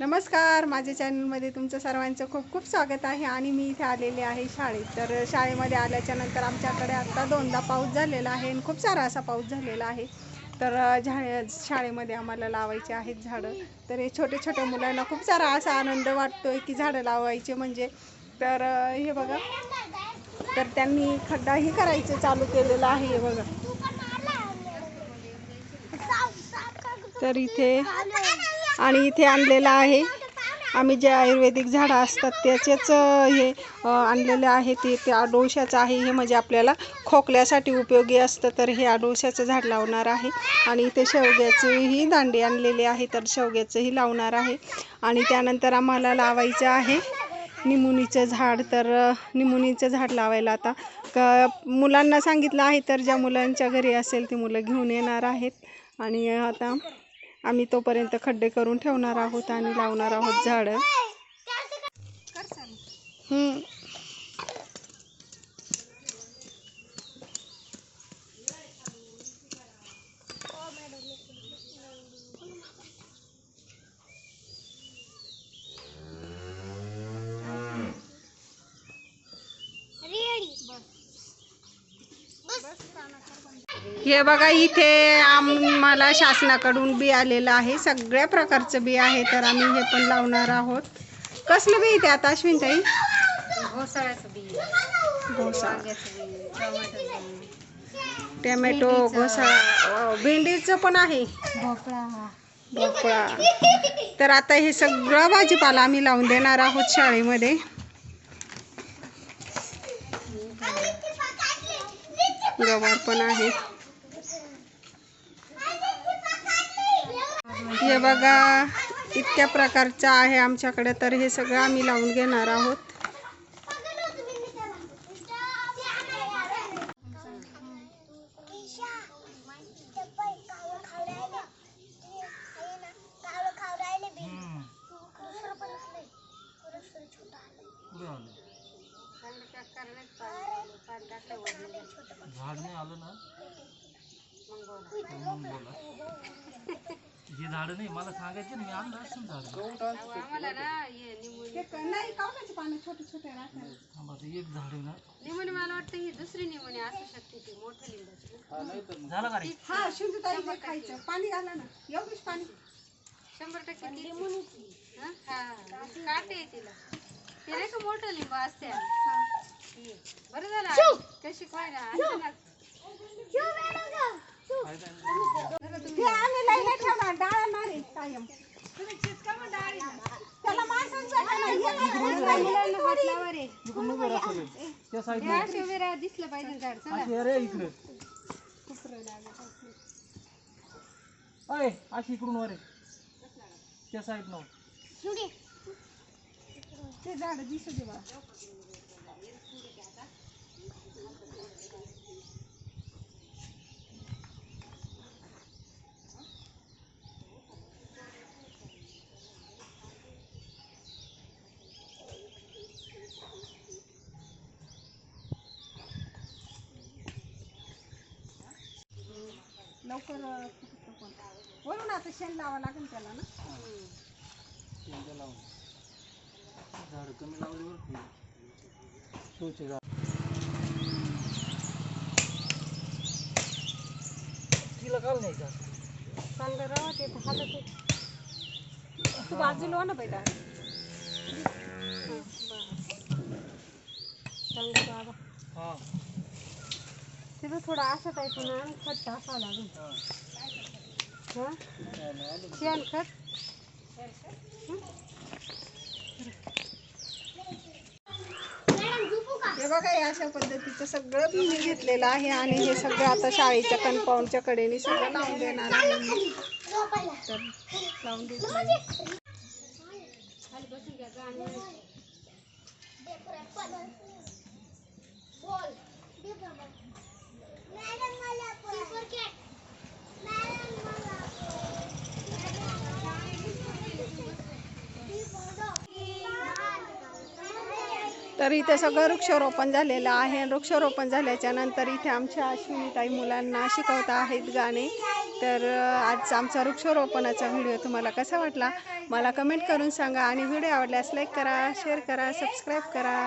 नमस्कार, माझ्या चॅनलमध्ये तुमचं सर्वांचं खूप खूप स्वागत आहे. आणि मी इथे आलेले आहे शाळेत. तर शाळेमध्ये आल्याच्या नंतर आमच्याकडे आता दोनदा पाऊस झालेला आहे आणि खूप सारा असा पाऊस झालेला आहे. तर शाळेमध्ये आम्हाला लावायचे आहेत झाडं. तर हे छोटे छोटे मुलांना खूप सारा असा आनंद वाटतोय की झाडं लावायचे म्हणजे. तर हे बघा, तर त्यांनी खड्डाही करायचं चालू केलेलं आहे. हे बघा, तर इथे आणि इथे आणलेलं आहे आम्ही जे आयुर्वेदिक झाडं असतात त्याचेच हे आणलेलं आहे. ते आडोशाचं आहे. हे म्हणजे आपल्याला खोकल्यासाठी उपयोगी असतं. तर हे आडोशाचं झाड लावणार आहे. आणि इथे शेवग्याचीही दांडी आणलेली आहे, तर शेवग्याचंही लावणार आहे. आणि त्यानंतर आम्हाला लावायचं आहे निमुनीचं झाड. तर निमुनीचं झाड लावायला आता मुलांना सांगितलं आहे, तर ज्या मुलांच्या घरी असेल ती मुलं घेऊन येणार आहेत. आणि आता आम्ही तोपर्यंत खड्डे करून ठेवणार आहोत आणि लावणार आहोत झाडं. हे बघा, इथे आम्हाला शासनाकडून बी आलेलं आहे. सगळ्या प्रकारचं बी आहे. तर आम्ही हे पण लावणार आहोत. कसलं बी इथे आता अश्विनताई? घोसाळ्याचं बी, टोमॅटो, घोसाळा, भेंडीचं पण आहे, भोपळा. तर आता हे सगळं भाजीपाला आम्ही लावून देणार आहोत शाळेमध्ये. गवार पण आहे. हे बघा, इतक्या प्रकारचं आहे आमच्याकडे. तर हे सगळं आम्ही लावून घेणार आहोत. झाड नाही आलं ना मग बोला. हे झाड नाही मला सांगायचे ना, मी आणलं असं झाड. आम्हाला ना नाही, कवठाची पानं छोटे छोटे राहतात. एक झाड आहे ना, निमोनी. मला वाटतं ही दुसरी निमोनी असू शकते, ती मोठं लिंबाची. झालं का रे? हा, शिंदूताई खायचं पाणी घाला ना, एवढीच पाणी. 100% निमोनीची. हा, काटे आहे तिला. ते नाही का मोठं लिंब असते. बरं झालं कशी काय ना आम्ही लई ठेवणार डाळणार आहे कायम. त्याला दिसलं पाहिजे झाड. अशी इकडून वर त्या साईड न ते झाड दिसू दे बा. लवकर वरून आता शेण लावा लागेल त्याला ना. झाड कमी लावल्यावर शोचे झाड तिला काल नाही का चांगलं राहा. ते हालत आहे. तू बाजूला हो ना बेटा. चांगलं बाबा. हा, तिथं थोडा असं टाईपून आणि खत टाकावं लागेल. हां, शेण खत. हे बघा, या अशा पद्धतीचं सगळं मी घेतलेलं आहे. आणि हे सगळं आता शाळेच्या कंपाऊंडच्या कडेने सगळं लावून देणार आहे मी. तर लावून देते. तर इथे सगळं वृक्षारोपण झालेलं आहे. वृक्षारोपण झाल्याच्या नंतर इथे आमच्या अश्विनीताई मुलांना शिकवत आहेत गाणे. तर आज आमचा वृक्षारोपणाचा व्हिडिओ तुम्हाला कसा वाटला मला कमेंट करून सांगा आणि व्हिडिओ आवडल्यास लाईक करा, शेअर करा, सबस्क्राईब करा.